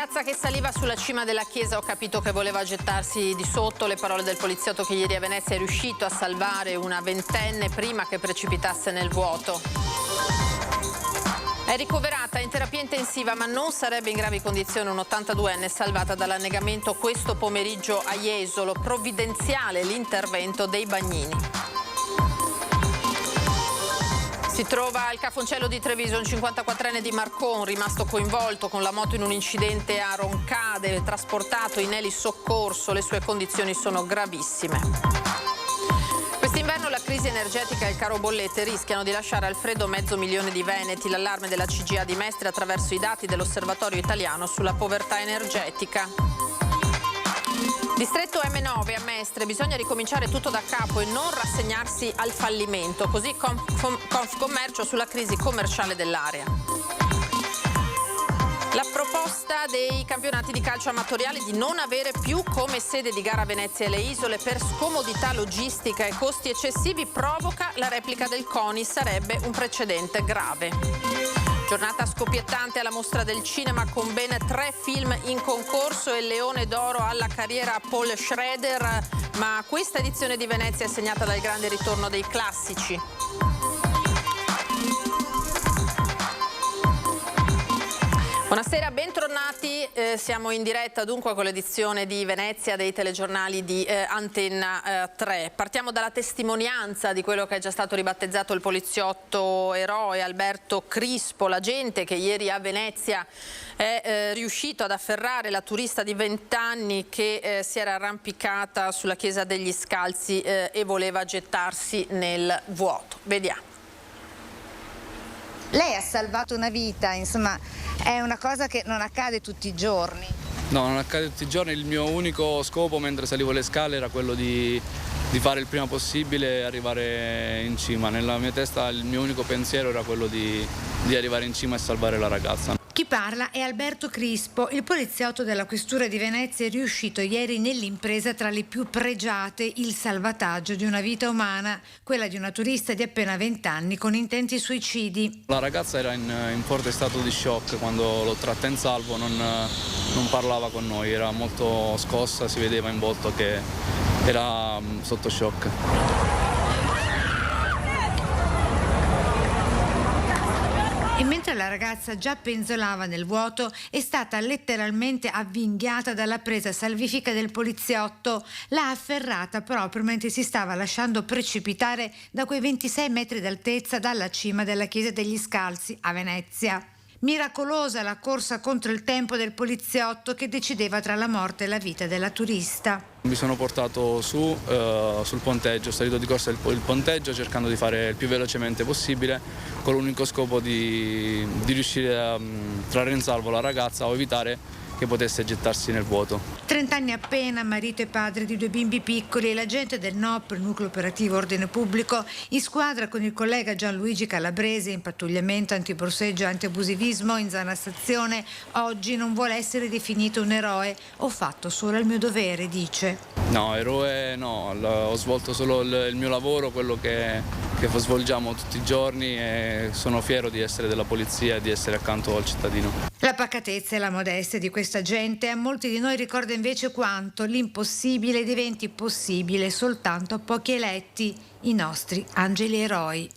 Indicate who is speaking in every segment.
Speaker 1: ragazza che saliva sulla cima della chiesa, ho capito che voleva gettarsi di sotto. Le parole del poliziotto che ieri a Venezia è riuscito a salvare una ventenne prima che precipitasse nel vuoto. È ricoverata in terapia intensiva ma non sarebbe in gravi condizioni un 82enne salvata dall'annegamento questo pomeriggio a Jesolo. Provvidenziale l'intervento dei Bagnini. Si trova al Cafoncello di Treviso un 54enne di Marcon rimasto coinvolto con la moto in un incidente a Roncade, trasportato in elisoccorso. Le sue condizioni sono gravissime. Quest'inverno la crisi energetica e il caro bollette rischiano di lasciare al freddo 500.000 di veneti. L'allarme della CGIA di Mestre attraverso i dati dell'Osservatorio Italiano sulla povertà energetica. Distretto M9 a Mestre, bisogna ricominciare tutto da capo e non rassegnarsi al fallimento, così Confcommercio sulla crisi commerciale dell'area. La proposta dei campionati di calcio amatoriale di non avere più come sede di gara Venezia e le isole per scomodità logistica e costi eccessivi provoca la replica del CONI, sarebbe un precedente grave. Giornata scoppiettante alla Mostra del Cinema con ben 3 film in concorso e il Leone d'Oro alla carriera Paul Schrader, ma questa edizione di Venezia è segnata dal grande ritorno dei classici. Buonasera, bentornati, siamo in diretta dunque con l'edizione di Venezia dei telegiornali di Antenna 3. Partiamo dalla testimonianza di quello che è già stato ribattezzato il poliziotto eroe Alberto Crispo, l'agente che ieri a Venezia è riuscito ad afferrare la turista di 20 anni che si era arrampicata sulla chiesa degli Scalzi e voleva gettarsi nel vuoto. Vediamo.
Speaker 2: Lei ha salvato una vita, insomma, è una cosa che non accade tutti i giorni.
Speaker 3: No, non accade tutti i giorni. Il mio unico scopo mentre salivo le scale era quello di fare il prima possibile e arrivare in cima. Nella mia testa il mio unico pensiero era quello di arrivare in cima e salvare la ragazza.
Speaker 4: Chi parla è Alberto Crispo, il poliziotto della Questura di Venezia è riuscito ieri nell'impresa tra le più pregiate, il salvataggio di una vita umana, quella di una turista di appena 20 anni con intenti suicidi.
Speaker 3: La ragazza era in forte stato di shock quando l'ho tratta in salvo, non parlava con noi, era molto scossa, si vedeva in volto che era sotto shock.
Speaker 4: E mentre la ragazza già penzolava nel vuoto, è stata letteralmente avvinghiata dalla presa salvifica del poliziotto. L'ha afferrata proprio mentre si stava lasciando precipitare da quei 26 metri d'altezza dalla cima della chiesa degli Scalzi a Venezia. Miracolosa la corsa contro il tempo del poliziotto che decideva tra la morte e la vita della turista.
Speaker 3: Mi sono portato su sul ponteggio, ho salito di corsa il ponteggio cercando di fare il più velocemente possibile con l'unico scopo di riuscire a trarre in salvo la ragazza o evitare che potesse gettarsi nel vuoto.
Speaker 4: 30 anni appena, marito e padre di 2 bimbi piccoli, l'agente del NOP, il Nucleo Operativo Ordine Pubblico, in squadra con il collega Gianluigi Calabrese in pattugliamento antiborseggio e antiabusivismo in zona stazione, oggi non vuole essere definito un eroe. Ho fatto solo il mio dovere, dice.
Speaker 3: No, eroe no, ho svolto solo il mio lavoro, quello che svolgiamo tutti i giorni e sono fiero di essere della polizia e di essere accanto al cittadino.
Speaker 4: La pacatezza e la modestia di questa gente a molti di noi ricorda invece quanto l'impossibile diventi possibile soltanto a pochi eletti, i nostri angeli eroi.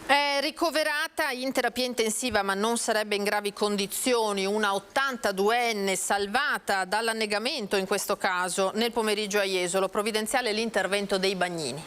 Speaker 1: È ricoverata in terapia intensiva ma non sarebbe in gravi condizioni una 82enne salvata dall'annegamento in questo caso nel pomeriggio a Jesolo. Provvidenziale l'intervento dei Bagnini.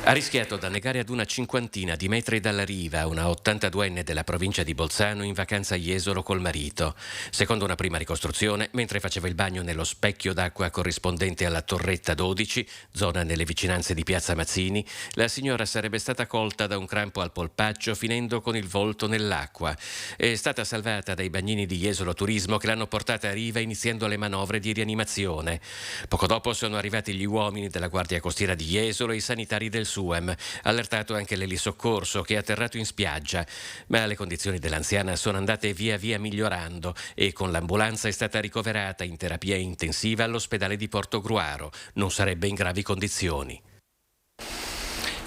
Speaker 5: Ha rischiato di annegare ad una 50 di metri dalla riva una 82enne della provincia di Bolzano in vacanza a Jesolo col marito. Secondo una prima ricostruzione, mentre faceva il bagno nello specchio d'acqua corrispondente alla Torretta 12, zona nelle vicinanze di Piazza Mazzini, la signora sarebbe stata colta da un crampo al polpaccio finendo con il volto nell'acqua. È stata salvata dai Bagnini di Jesolo Turismo che l'hanno portata a riva iniziando le manovre di rianimazione. Poco dopo sono arrivati gli uomini della Guardia Costiera di Jesolo e i sanitari del SUEM, allertato anche l'elisoccorso che è atterrato in spiaggia, ma le condizioni dell'anziana sono andate via via migliorando e con l'ambulanza è stata ricoverata in terapia intensiva all'ospedale di Portogruaro. Non sarebbe in gravi condizioni.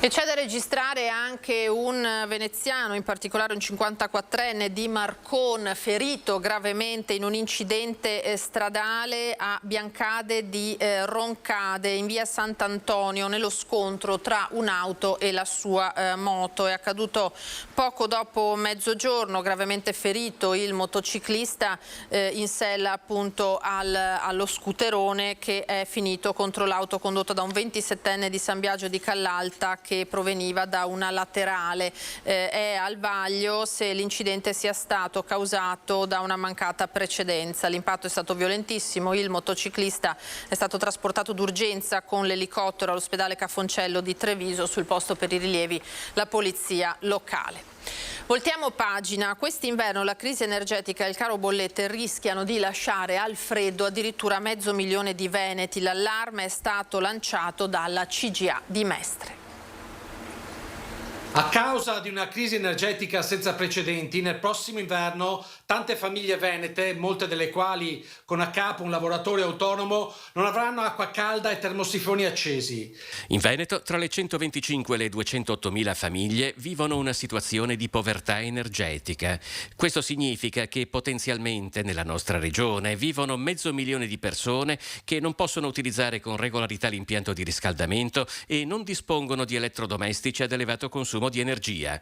Speaker 1: E c'è da registrare anche un veneziano, in particolare un 54enne di Marcon, ferito gravemente in un incidente stradale a Biancade di Roncade, in via Sant'Antonio, nello scontro tra un'auto e la sua moto. È accaduto poco dopo mezzogiorno, gravemente ferito il motociclista in sella appunto allo scooterone, che è finito contro l'auto condotta da un 27enne di San Biagio di Callalta che proveniva da una laterale. È al vaglio se l'incidente sia stato causato da una mancata precedenza. L'impatto è stato violentissimo, il motociclista è stato trasportato d'urgenza con l'elicottero all'ospedale Cafoncello di Treviso, sul posto per i rilievi la polizia locale. Voltiamo pagina. Quest'inverno la crisi energetica e il caro bollette rischiano di lasciare al freddo addirittura 500.000 di veneti. L'allarme è stato lanciato dalla CGA di Mestre.
Speaker 6: A causa di una crisi energetica senza precedenti, nel prossimo inverno tante famiglie venete, molte delle quali con a capo un lavoratore autonomo, non avranno acqua calda e termosifoni accesi.
Speaker 5: In Veneto, tra le 125 e le 208.000 famiglie vivono una situazione di povertà energetica. Questo significa che potenzialmente nella nostra regione vivono 500.000 di persone che non possono utilizzare con regolarità l'impianto di riscaldamento e non dispongono di elettrodomestici ad elevato consumo di energia.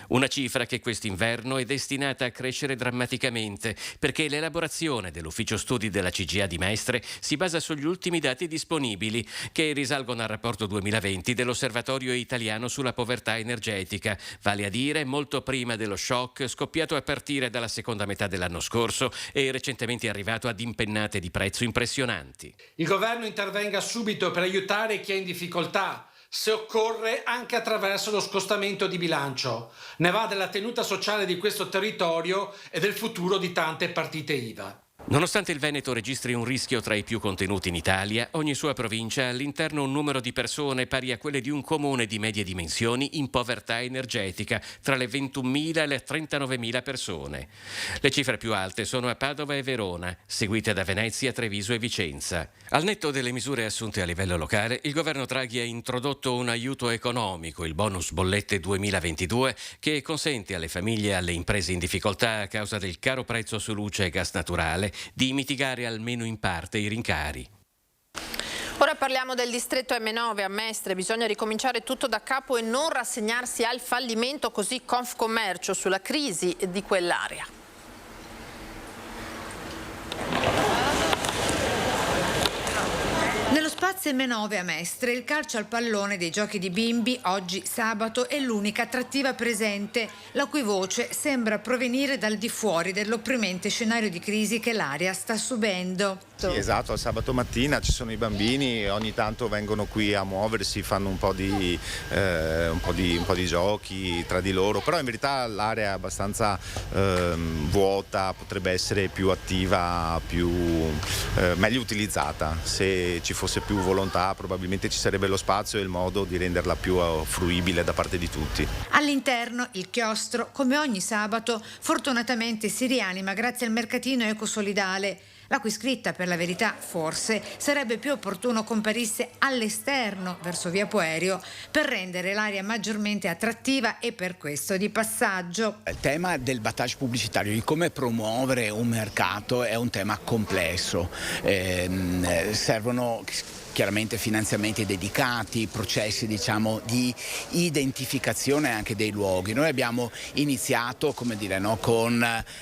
Speaker 5: Una cifra che quest'inverno è destinata a crescere drammaticamente, perché l'elaborazione dell'ufficio studi della CGA di Mestre si basa sugli ultimi dati disponibili, che risalgono al rapporto 2020 dell'Osservatorio Italiano sulla Povertà Energetica, vale a dire molto prima dello shock scoppiato a partire dalla seconda metà dell'anno scorso e recentemente arrivato ad impennate di prezzo impressionanti.
Speaker 6: Il governo intervenga subito per aiutare chi è in difficoltà, se occorre anche attraverso lo scostamento di bilancio. Ne va della tenuta sociale di questo territorio e del futuro di tante partite IVA.
Speaker 5: Nonostante il Veneto registri un rischio tra i più contenuti in Italia, ogni sua provincia ha all'interno un numero di persone pari a quelle di un comune di medie dimensioni in povertà energetica, tra le 21.000 e le 39.000 persone. Le cifre più alte sono a Padova e Verona, seguite da Venezia, Treviso e Vicenza. Al netto delle misure assunte a livello locale, il governo Draghi ha introdotto un aiuto economico, il bonus bollette 2022, che consente alle famiglie e alle imprese in difficoltà a causa del caro prezzo su luce e gas naturale di mitigare almeno in parte i rincari.
Speaker 1: Ora parliamo del distretto M9 a Mestre. Bisogna ricominciare tutto da capo e non rassegnarsi al fallimento, così Confcommercio sulla crisi di quell'area.
Speaker 4: Nello spazio M9 a Mestre, il calcio al pallone dei giochi di bimbi, oggi sabato, è l'unica attrattiva presente, la cui voce sembra provenire dal di fuori dell'opprimente scenario di crisi che l'area sta subendo.
Speaker 7: Sì, esatto, sabato mattina ci sono i bambini, ogni tanto vengono qui a muoversi, fanno un po' di giochi tra di loro, però in verità l'area è abbastanza vuota, potrebbe essere più attiva, meglio utilizzata. Se ci fosse più volontà probabilmente ci sarebbe lo spazio e il modo di renderla più fruibile da parte di tutti.
Speaker 4: All'interno il chiostro, come ogni sabato, fortunatamente si rianima grazie al mercatino ecosolidale, la cui scritta, per la verità, forse sarebbe più opportuno comparisse all'esterno, verso via Puerio, per rendere l'area maggiormente attrattiva e per questo di passaggio.
Speaker 8: Il tema del battage pubblicitario, di come promuovere un mercato, è un tema complesso. Servono chiaramente finanziamenti dedicati, processi di identificazione anche dei luoghi. Noi abbiamo iniziato con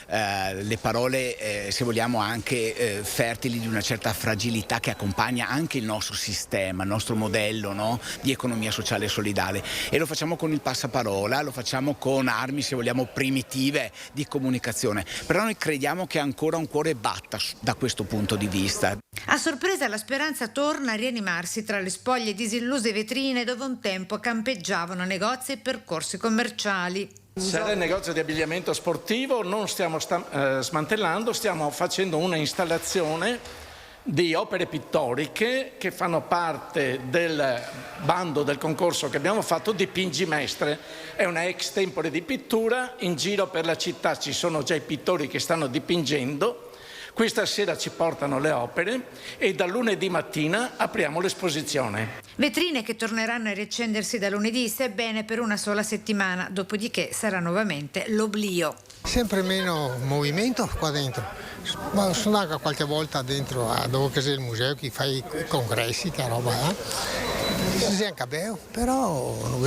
Speaker 8: le parole se vogliamo anche fertili di una certa fragilità che accompagna anche il nostro sistema, il nostro modello di economia sociale e solidale, e lo facciamo con il passaparola, lo facciamo con armi se vogliamo primitive di comunicazione, però noi crediamo che ancora un cuore batta da questo punto di vista.
Speaker 4: A sorpresa la speranza torna a rianimarsi tra le spoglie disilluse vetrine dove un tempo campeggiavano negozi e percorsi commerciali.
Speaker 9: C'era il negozio di abbigliamento sportivo, non stiamo smantellando, stiamo facendo una installazione di opere pittoriche che fanno parte del bando del concorso che abbiamo fatto Dipingi Mestre. È una ex tempore di pittura, in giro per la città ci sono già i pittori che stanno dipingendo. Questa sera ci portano le opere e da lunedì mattina apriamo l'esposizione.
Speaker 4: Vetrine che torneranno a riaccendersi da lunedì, sebbene per una sola settimana, dopodiché sarà nuovamente l'oblio.
Speaker 10: Sempre meno movimento qua dentro, ma sono andato qualche volta dentro dove c'è il museo che fa i congressi, che roba è anche bello, però non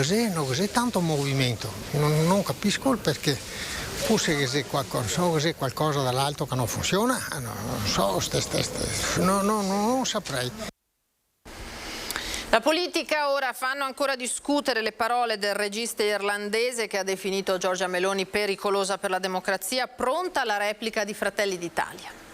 Speaker 10: c'è tanto movimento, non capisco il perché. Forse c'è qualcosa dall'alto che non funziona, non so, non saprei.
Speaker 1: La politica ora fanno ancora discutere le parole del regista irlandese che ha definito Giorgia Meloni pericolosa per la democrazia, pronta la replica di Fratelli d'Italia.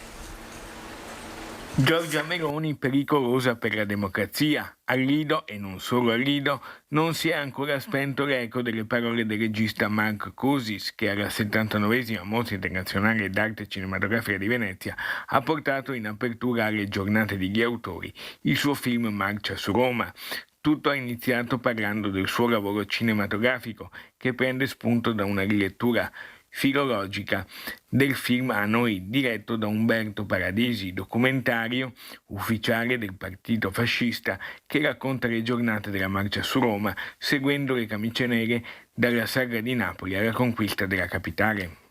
Speaker 11: Giorgia Meloni pericolosa per la democrazia. Al Lido, e non solo al Lido, non si è ancora spento l'eco delle parole del regista Mark Kosis, che alla 79esima Mostra Internazionale d'Arte Cinematografica di Venezia ha portato in apertura alle giornate degli autori il suo film Marcia su Roma. Tutto ha iniziato parlando del suo lavoro cinematografico, che prende spunto da una rilettura filologica del film A noi, diretto da Umberto Paradisi, documentario ufficiale del partito fascista che racconta le giornate della marcia su Roma, seguendo le camicie nere dalla sagra di Napoli alla conquista della capitale.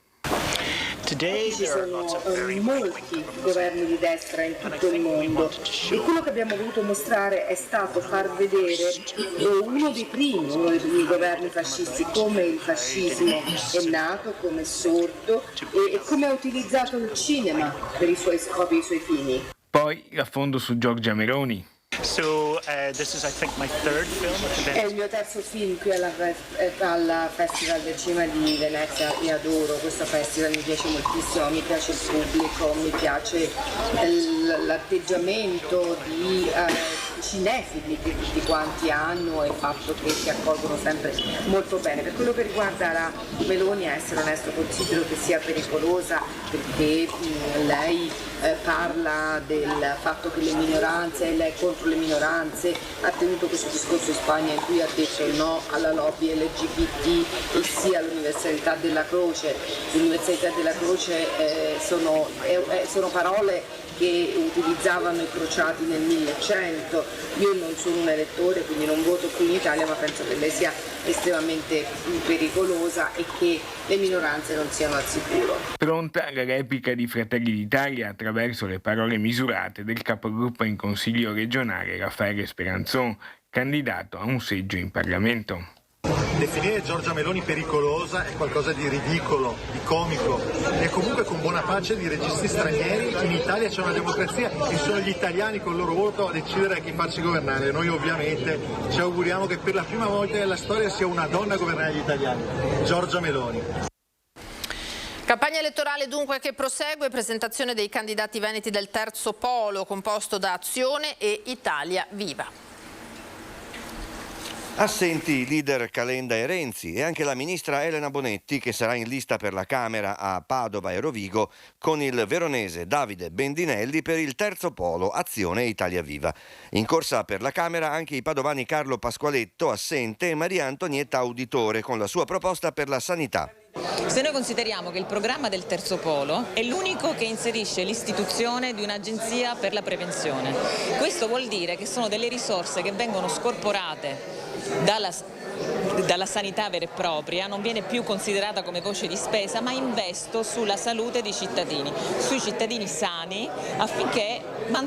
Speaker 12: Ci sono molti governi di destra in tutto il mondo e quello che abbiamo voluto mostrare è stato far vedere uno dei primi governi fascisti, come il fascismo è nato, come è sorto e come ha utilizzato il cinema per i suoi scopi e i suoi fini.
Speaker 11: Poi l'affondo su Giorgia Meloni.
Speaker 12: È il mio terzo film qui al Festival del Cinema di Venezia. Io adoro questo festival, mi piace moltissimo, mi piace il pubblico, mi piace l'atteggiamento di cinefili che tutti quanti hanno e il fatto che si accolgono sempre molto bene. Per quello che riguarda la Meloni, a essere onesto, considero che sia pericolosa perché lei parla del fatto che le minoranze, lei è contro le minoranze, ha tenuto questo discorso in Spagna in cui ha detto no alla lobby LGBT e sì all'universalità della croce. L'universalità della croce sono parole che utilizzavano i crociati nel 1100. Io non sono un elettore, quindi non voto qui in Italia, ma penso che lei sia estremamente pericolosa e che le minoranze non siano al sicuro.
Speaker 11: Pronta la replica di Fratelli d'Italia attraverso le parole misurate del capogruppo in Consiglio regionale Raffaele Speranzon, candidato a un seggio in Parlamento.
Speaker 13: Definire Giorgia Meloni pericolosa è qualcosa di ridicolo, di comico e comunque con buona pace di registi stranieri. In Italia c'è una democrazia e sono gli italiani con il loro voto a decidere a chi farci governare. Noi ovviamente ci auguriamo che per la prima volta nella storia sia una donna a governare gli italiani, Giorgia Meloni.
Speaker 1: Campagna elettorale dunque che prosegue, presentazione dei candidati veneti del terzo polo composto da Azione e Italia Viva.
Speaker 14: Assenti i leader Calenda e Renzi e anche la ministra Elena Bonetti, che sarà in lista per la Camera a Padova e Rovigo con il veronese Davide Bendinelli per il terzo polo Azione e Italia Viva. In corsa per la Camera anche i padovani Carlo Pasqualetto, assente, e Maria Antonietta Auditore con la sua proposta per la sanità.
Speaker 15: Se noi consideriamo che il programma del terzo polo è l'unico che inserisce l'istituzione di un'agenzia per la prevenzione, questo vuol dire che sono delle risorse che vengono scorporate dalla sanità vera e propria, non viene più considerata come voce di spesa, ma investo sulla salute dei cittadini, sui cittadini sani, affinché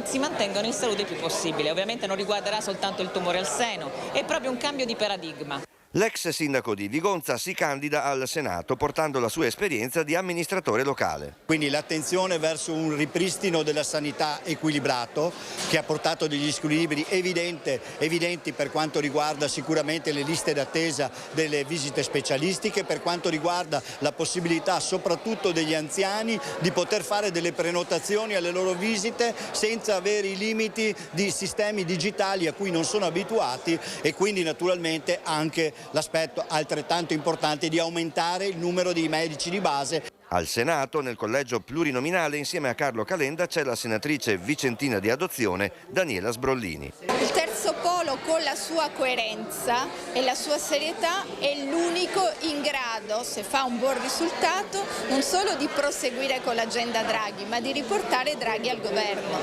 Speaker 15: si mantengano in salute il più possibile. Ovviamente non riguarderà soltanto il tumore al seno, è proprio un cambio di paradigma.
Speaker 14: L'ex sindaco di Vigonza si candida al Senato portando la sua esperienza di amministratore locale.
Speaker 16: Quindi l'attenzione verso un ripristino della sanità equilibrato che ha portato degli squilibri evidenti per quanto riguarda sicuramente le liste d'attesa delle visite specialistiche, per quanto riguarda la possibilità soprattutto degli anziani di poter fare delle prenotazioni alle loro visite senza avere i limiti di sistemi digitali a cui non sono abituati e quindi naturalmente anche l'aspetto altrettanto importante di aumentare il numero di medici di base.
Speaker 14: Al Senato, nel collegio plurinominale, insieme a Carlo Calenda, c'è la senatrice vicentina di adozione Daniela Sbrollini.
Speaker 17: Il terzo Terzo Polo, con la sua coerenza e la sua serietà, è l'unico in grado, se fa un buon risultato, non solo di proseguire con l'agenda Draghi, ma di riportare Draghi al governo.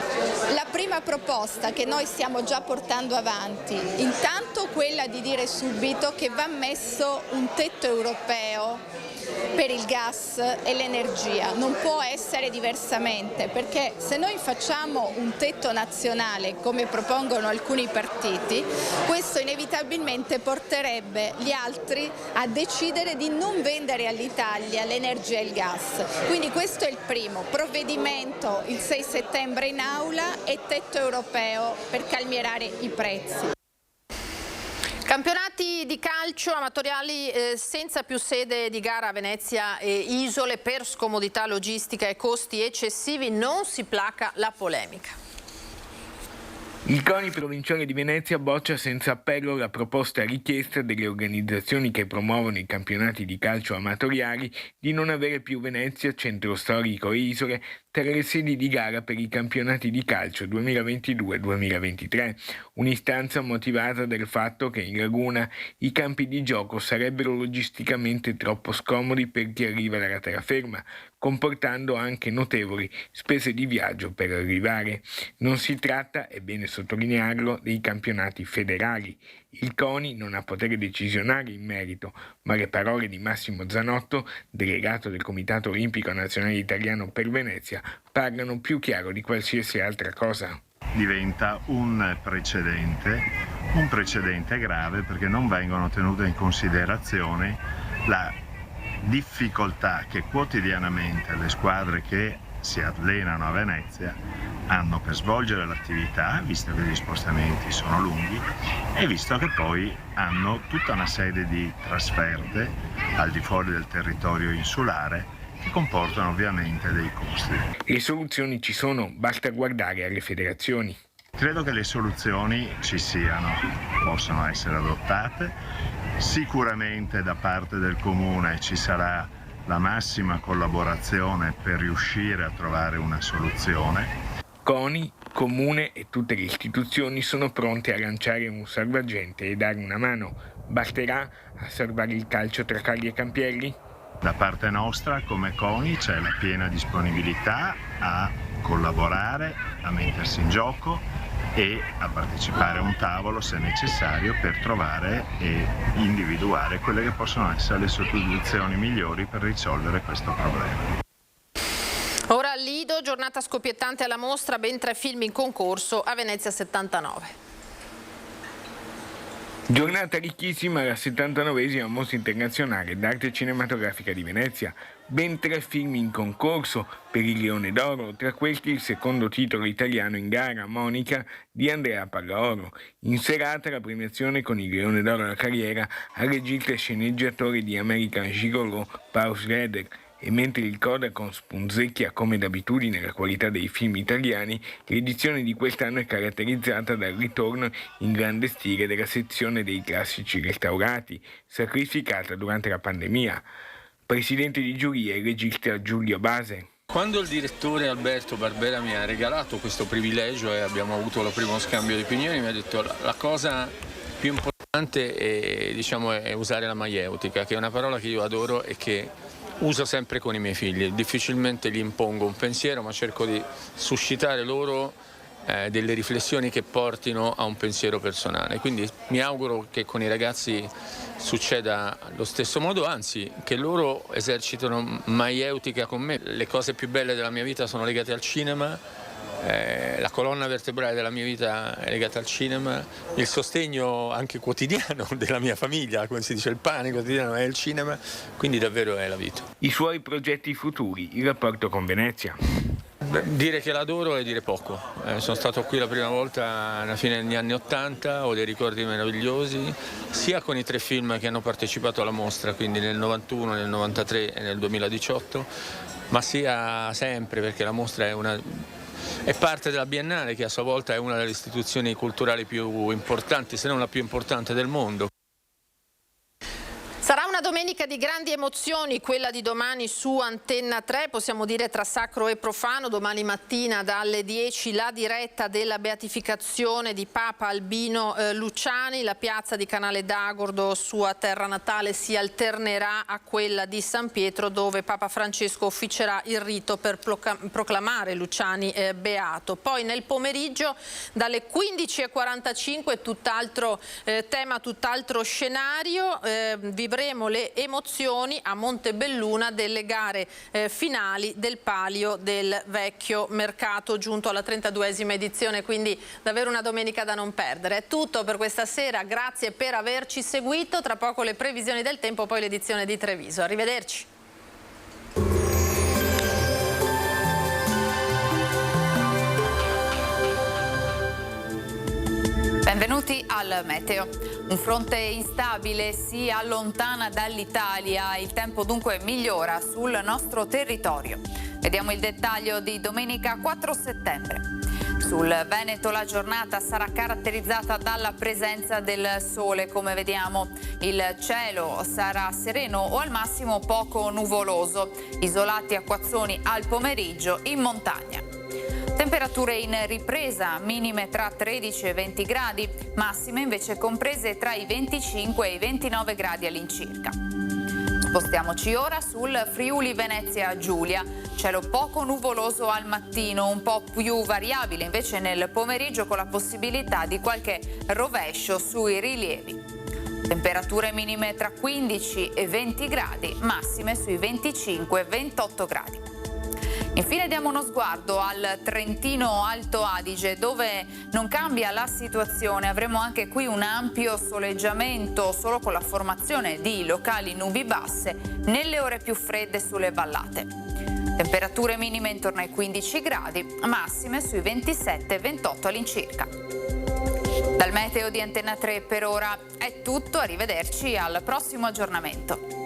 Speaker 17: La prima proposta che noi stiamo già portando avanti, intanto quella di dire subito che va messo un tetto europeo per il gas e l'energia, non può essere diversamente, perché se noi facciamo un tetto nazionale come propongono alcuni partiti, questo inevitabilmente porterebbe gli altri a decidere di non vendere all'Italia l'energia e il gas. Quindi questo è il primo provvedimento, il 6 settembre in aula, e tetto europeo per calmierare i prezzi.
Speaker 1: Campionati di calcio amatoriali senza più sede di gara a Venezia e isole per scomodità logistica e costi eccessivi, non si placa la polemica.
Speaker 11: Il CONI provinciale di Venezia boccia senza appello la proposta richiesta delle organizzazioni che promuovono i campionati di calcio amatoriali di non avere più Venezia, centro storico e isole tra le sedi di gara per i campionati di calcio 2022-2023, un'istanza motivata dal fatto che in Laguna i campi di gioco sarebbero logisticamente troppo scomodi per chi arriva dalla terraferma, comportando anche notevoli spese di viaggio per arrivare. Non si tratta, è bene sottolinearlo, dei campionati federali. Il CONI non ha potere decisionale in merito, ma le parole di Massimo Zanotto, delegato del Comitato Olimpico Nazionale Italiano per Venezia, parlano più chiaro di qualsiasi altra cosa.
Speaker 18: Diventa un precedente grave perché non vengono tenute in considerazione la difficoltà che quotidianamente le squadre che si allenano a Venezia hanno per svolgere l'attività, visto che gli spostamenti sono lunghi e visto che poi hanno tutta una serie di trasferte al di fuori del territorio insulare che comportano ovviamente dei costi.
Speaker 11: Le soluzioni ci sono, basta guardare alle federazioni.
Speaker 18: Credo che le soluzioni ci siano, possono essere adottate. Sicuramente da parte del Comune ci sarà la massima collaborazione per riuscire a trovare una soluzione.
Speaker 11: CONI, Comune e tutte le istituzioni sono pronte a lanciare un salvagente e dare una mano. Basterà a salvare il calcio tra Cagli e Campielli?
Speaker 18: Da parte nostra, come CONI, c'è la piena disponibilità a collaborare, a mettersi in gioco e a partecipare a un tavolo se necessario per trovare e individuare quelle che possono essere le soluzioni migliori per risolvere questo problema.
Speaker 1: Ora al Lido, giornata scoppiettante alla mostra, ben 3 film in concorso a Venezia 79.
Speaker 11: Giornata ricchissima alla 79esima Mostra Internazionale d'Arte Cinematografica di Venezia. Ben 3 film in concorso per il Leone d'Oro, tra questi il secondo titolo italiano in gara, Monica, di Andrea Pallaoro. In serata la premiazione con il Leone d'Oro alla carriera al regista e sceneggiatore di American Gigolo, Paul Schrader. E mentre il Kodakon spunzecchia come d'abitudine la qualità dei film italiani, l'edizione di quest'anno è caratterizzata dal ritorno in grande stile della sezione dei classici restaurati, sacrificata durante la pandemia. Presidente di giuria è il regista Giulio Base.
Speaker 19: Quando il direttore Alberto Barbera mi ha regalato questo privilegio e abbiamo avuto il primo scambio di opinioni, mi ha detto la cosa più importante è usare la maieutica, che è una parola che io adoro e che uso sempre con i miei figli. Difficilmente gli impongo un pensiero, ma cerco di suscitare loro delle riflessioni che portino a un pensiero personale. Quindi mi auguro che con i ragazzi succeda allo stesso modo, anzi che loro esercitano maieutica con me. Le cose più belle della mia vita sono legate al cinema. La colonna vertebrale della mia vita è legata al cinema, il sostegno anche quotidiano della mia famiglia, come si dice, il pane quotidiano è il cinema, quindi davvero è la vita.
Speaker 11: I suoi progetti futuri, il rapporto con Venezia.
Speaker 19: Dire che l'adoro è dire poco. Sono stato qui la prima volta alla fine degli anni '80, ho dei ricordi meravigliosi, sia con i 3 film che hanno partecipato alla mostra, quindi nel 91, nel 93 e nel 2018, ma sia sempre, perché la mostra è parte della Biennale, che a sua volta è una delle istituzioni culturali più importanti, se non la più importante del mondo.
Speaker 1: Sarà una domenica di grandi emozioni quella di domani su Antenna 3, possiamo dire tra sacro e profano. Domani mattina dalle 10 la diretta della beatificazione di Papa Albino Luciani. La piazza di Canale d'Agordo, sua terra natale, si alternerà a quella di San Pietro, dove Papa Francesco officerà il rito per proclamare Luciani beato. Poi nel pomeriggio dalle 15:45 tutt'altro tema, tutt'altro scenario. Vivremo le emozioni a Montebelluna delle gare finali del Palio del Vecchio Mercato, giunto alla 32esima edizione, quindi davvero una domenica da non perdere. È tutto per questa sera, grazie per averci seguito. Tra poco le previsioni del tempo, poi l'edizione di Treviso. Arrivederci.
Speaker 20: Benvenuti al Meteo. Un fronte instabile si allontana dall'Italia, il tempo dunque migliora sul nostro territorio. Vediamo il dettaglio di domenica 4 settembre. Sul Veneto la giornata sarà caratterizzata dalla presenza del sole, come vediamo. Il cielo sarà sereno o al massimo poco nuvoloso, isolati acquazzoni al pomeriggio in montagna. Temperature in ripresa, minime tra 13 e 20 gradi, massime invece comprese tra i 25 e i 29 gradi all'incirca. Spostiamoci ora sul Friuli Venezia Giulia. Cielo poco nuvoloso al mattino, un po' più variabile invece nel pomeriggio, con la possibilità di qualche rovescio sui rilievi. Temperature minime tra 15 e 20 gradi, massime sui 25 e 28 gradi. Infine diamo uno sguardo al Trentino Alto Adige, dove non cambia la situazione. Avremo anche qui un ampio soleggiamento, solo con la formazione di locali nubi basse nelle ore più fredde sulle vallate. Temperature minime intorno ai 15 gradi, massime sui 27-28 all'incirca. Dal meteo di Antenna 3 per ora è tutto, arrivederci al prossimo aggiornamento.